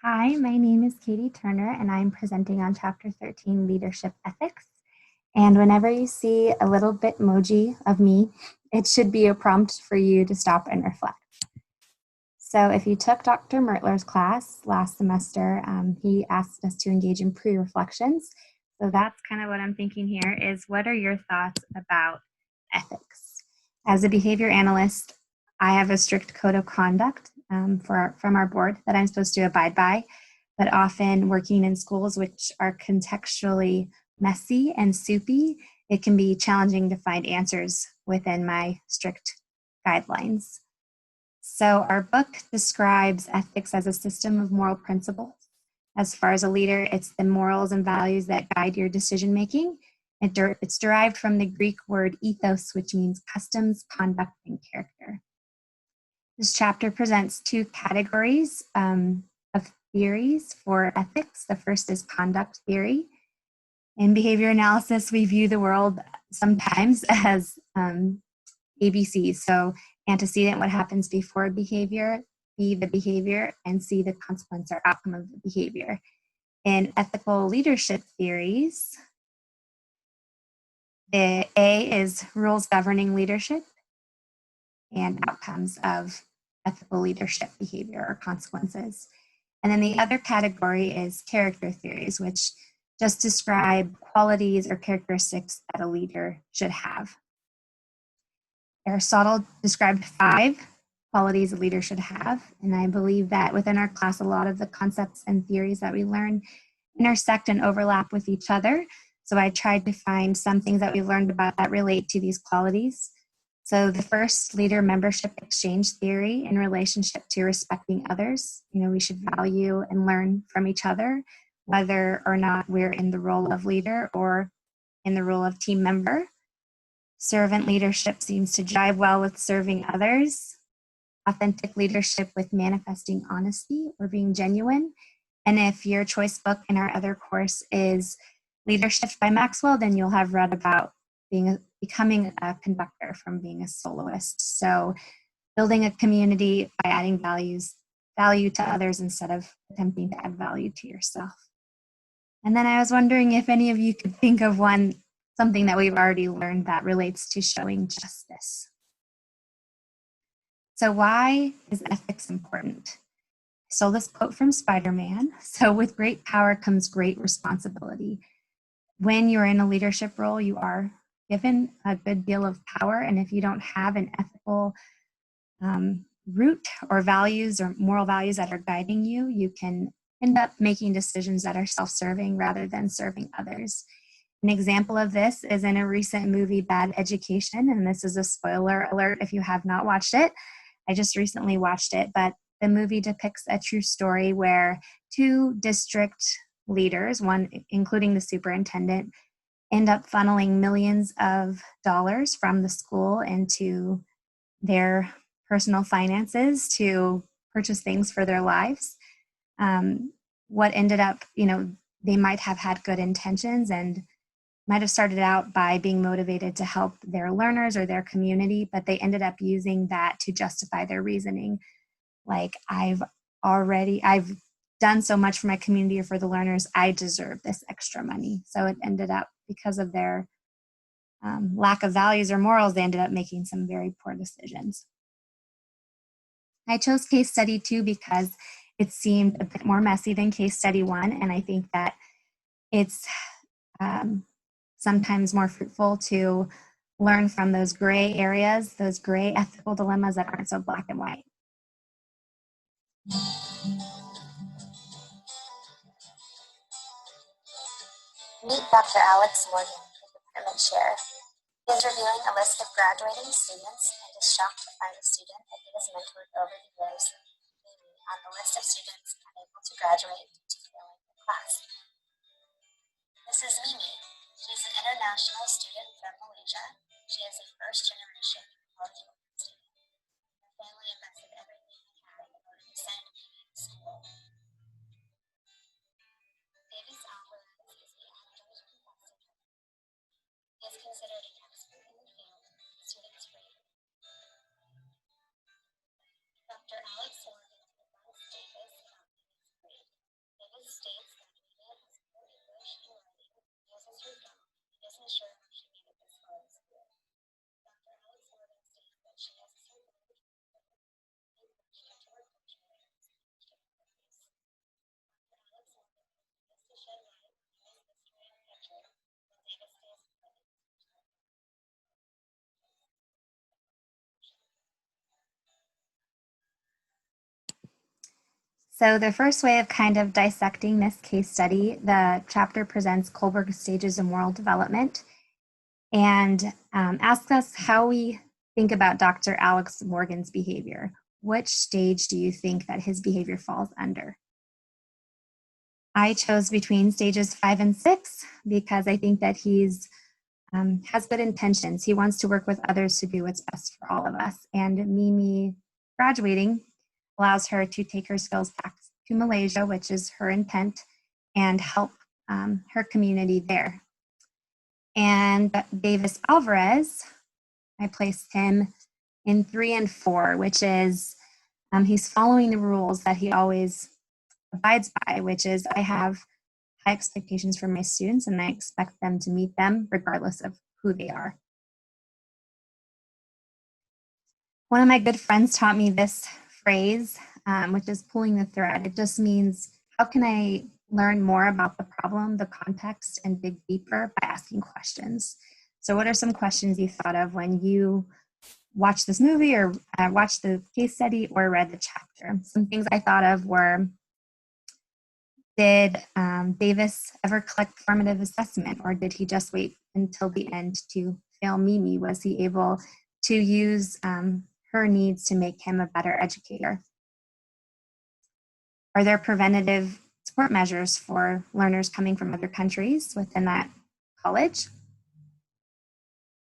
Hi, my name is Katie Turner, and I'm presenting on Chapter 13, Leadership Ethics. And whenever you see a little Bitmoji of me, it should be a prompt for you to stop and reflect. So if you took Dr. Mertler's class last semester, he asked us to engage in pre-reflections. So that's kind of what I'm thinking here is, what are your thoughts about ethics? As a behavior analyst, I have a strict code of conduct from our board that I'm supposed to abide by, but often working in schools which are contextually messy and soupy, it can be challenging to find answers within my strict guidelines. So our book describes ethics as a system of moral principles. As far as a leader, it's the morals and values that guide your decision making. It's derived from the Greek word ethos, which means customs, conduct, and character. This chapter presents two categories of theories for ethics. The first is conduct theory. In behavior analysis, we view the world sometimes as ABCs. So antecedent, what happens before behavior, B, the behavior, and C, the consequence or outcome of the behavior. In ethical leadership theories, the A is rules governing leadership and outcomes of ethical leadership behavior or consequences. And then the other category is character theories, which just describe qualities or characteristics that a leader should have. Aristotle described 5 qualities a leader should have, and I believe that within our class, a lot of the concepts and theories that we learn intersect and overlap with each other. So I tried to find some things that we learned about that relate to these qualities. So the first, leader membership exchange theory in relationship to respecting others. We should value and learn from each other, whether or not we're in the role of leader or in the role of team member. Servant leadership seems to jive well with serving others. Authentic leadership with manifesting honesty or being genuine. And if your choice book in our other course is Leadership by Maxwell, then you'll have read about becoming a conductor from being a soloist. So building a community by adding value to others instead of attempting to add value to yourself. And then I was wondering if any of you could think of something that we've already learned that relates to showing justice. So why is ethics important? I stole this quote from Spider-Man. So with great power comes great responsibility. When you're in a leadership role, you are given a good deal of power. And if you don't have an ethical root or values or moral values that are guiding you, you can end up making decisions that are self-serving rather than serving others. An example of this is in a recent movie, Bad Education, and this is a spoiler alert if you have not watched it. I just recently watched it, but the movie depicts a true story where 2 district leaders, one including the superintendent, end up funneling millions of dollars from the school into their personal finances to purchase things for their lives. What ended up, they might have had good intentions and might have started out by being motivated to help their learners or their community, but they ended up using that to justify their reasoning. Like, I've done so much for my community or for the learners, I deserve this extra money. So it ended up, because of their lack of values or morals, they ended up making some very poor decisions. I chose case study 2 because it seemed a bit more messy than case study 1, and I think that it's sometimes more fruitful to learn from those gray areas, those gray ethical dilemmas that aren't so black and white. Meet Dr. Alex Morgan, the department chair. He is reviewing a list of graduating students and is shocked to find a student that he has mentored over the years, namely on the list of students unable to graduate due to failing the class. This is Mimi. She's an international student from Malaysia. She is a first-generation college student. Her family invested everything they had in order to send Mimi to school. Davis Alvarez is the actor's contestant. He is considered an expert in the field. Students rate. Dr. Alex Morgan advised Davis about Mimi's grade. states that Mimi has poor English and writing, uses her phone, and isn't sure how she made it this far in school. Dr. Alex Morgan states that she has a certain language English due to her culture and her Spanish difficulties. Dr. Alex Morgan hopes to shed light on this mystery and picture when Davis stays put in speech therapy. So the first way of kind of dissecting this case study, the chapter presents Kohlberg stages of moral development and asks us how we think about Dr. Alex Morgan's behavior. Which stage do you think that his behavior falls under? I chose between stages 5 and 6 because I think that he's has good intentions. He wants to work with others to do what's best for all of us. And Mimi graduating allows her to take her skills back to Malaysia, which is her intent, and help her community there. And Davis Alvarez, I placed him in 3 and 4, which is he's following the rules that he always abides by, which is I have high expectations for my students and I expect them to meet them regardless of who they are. One of my good friends taught me this phrase, which is pulling the thread. It just means, how can I learn more about the problem, the context, and dig deeper by asking questions? So what are some questions you thought of when you watched this movie or watched the case study or read the chapter? Some things I thought of were, did Davis ever collect formative assessment, or did he just wait until the end to fail Mimi? Was he able to use her needs to make him a better educator? Are there preventative support measures for learners coming from other countries within that college?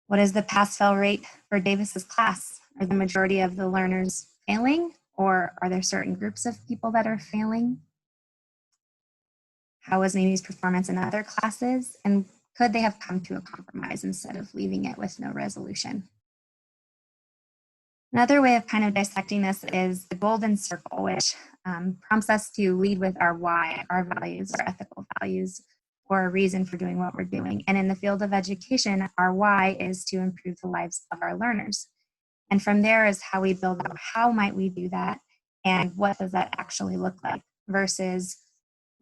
What is the pass-fail rate for Davis's class? Are the majority of the learners failing, or are there certain groups of people that are failing? How was Mimi's performance in other classes? And could they have come to a compromise instead of leaving it with no resolution? Another way of kind of dissecting this is the golden circle, which prompts us to lead with our why, our values, our ethical values, or a reason for doing what we're doing. And in the field of education, our why is to improve the lives of our learners. And from there is how we build out how might we do that and what does that actually look like, versus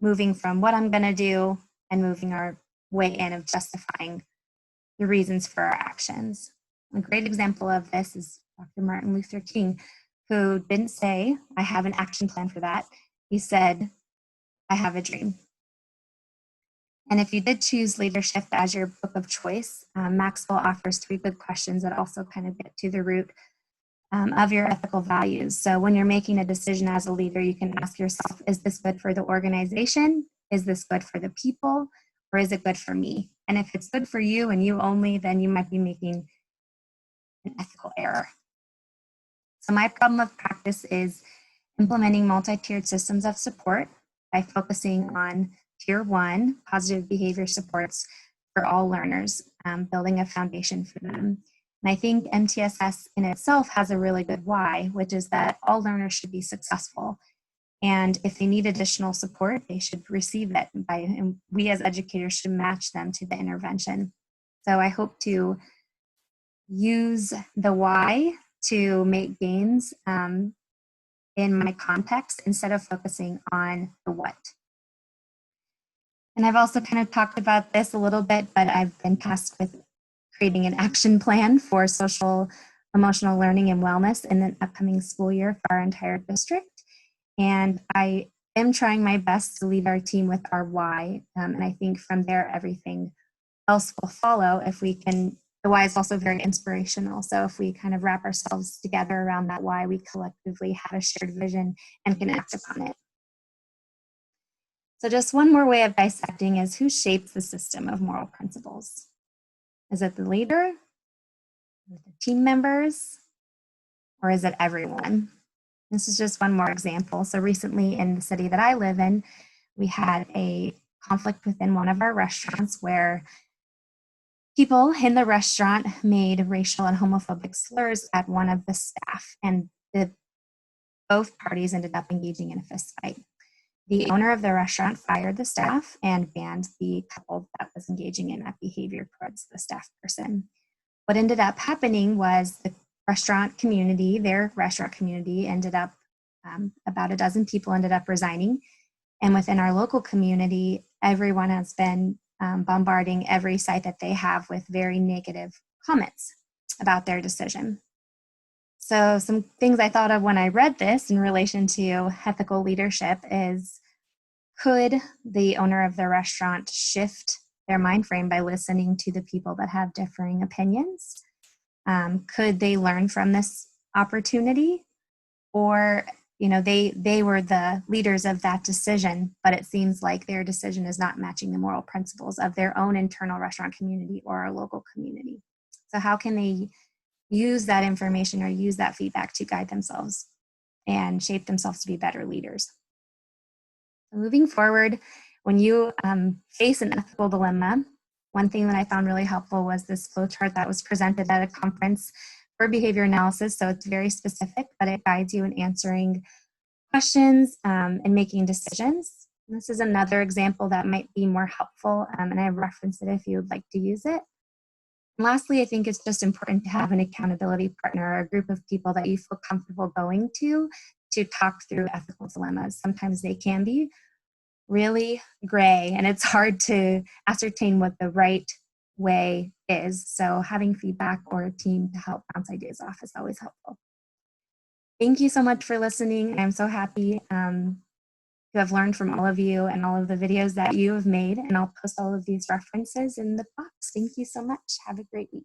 moving from what I'm going to do and moving our way in of justifying the reasons for our actions. A great example of this is Dr. Martin Luther King, who didn't say, I have an action plan for that. He said, I have a dream. And if you did choose leadership as your book of choice, Maxwell offers 3 good questions that also kind of get to the root of your ethical values. So when you're making a decision as a leader, you can ask yourself, is this good for the organization? Is this good for the people? Or is it good for me? And if it's good for you and you only, then you might be making an ethical error. So my problem of practice is implementing multi-tiered systems of support by focusing on Tier 1, positive behavior supports for all learners, building a foundation for them. And I think MTSS in itself has a really good why, which is that all learners should be successful. And if they need additional support, they should receive it. And we as educators should match them to the intervention. So I hope to use the why to make gains in my context instead of focusing on the what. And I've also kind of talked about this a little bit, but I've been tasked with creating an action plan for social emotional learning and wellness in the upcoming school year for our entire district. And I am trying my best to lead our team with our why. And I think from there, everything else will follow if we can. The why is also very inspirational. So if we kind of wrap ourselves together around that why, we collectively have a shared vision and can act upon it. So just one more way of dissecting is, who shapes the system of moral principles? Is it the leader, the team members, or is it everyone? This is just one more example. So recently in the city that I live in, we had a conflict within one of our restaurants where people in the restaurant made racial and homophobic slurs at one of the staff, and both parties ended up engaging in a fist fight. The owner of the restaurant fired the staff and banned the couple that was engaging in that behavior towards the staff person. What ended up happening was the restaurant community, their restaurant community, ended up about a dozen people ended up resigning. And within our local community, everyone has been bombarding every site that they have with very negative comments about their decision. So some things I thought of when I read this in relation to ethical leadership is, could the owner of the restaurant shift their mind frame by listening to the people that have differing opinions? Could they learn from this opportunity? Or, they were the leaders of that decision, but it seems like their decision is not matching the moral principles of their own internal restaurant community or our local community. So how can they use that information or use that feedback to guide themselves and shape themselves to be better leaders? Moving forward, when you face an ethical dilemma, one thing that I found really helpful was this flowchart that was presented at a conference for behavior analysis. So it's very specific, but it guides you in answering questions and making decisions. And this is another example that might be more helpful, and I referenced it if you would like to use it. And lastly, I think it's just important to have an accountability partner or a group of people that you feel comfortable going to talk through ethical dilemmas. Sometimes they can be really gray, and it's hard to ascertain what the right way is. So having feedback or a team to help bounce ideas off is always helpful. Thank you so much for listening. I'm so happy to have learned from all of you and all of the videos that you have made, and I'll post all of these references in the box. Thank you so much. Have a great week.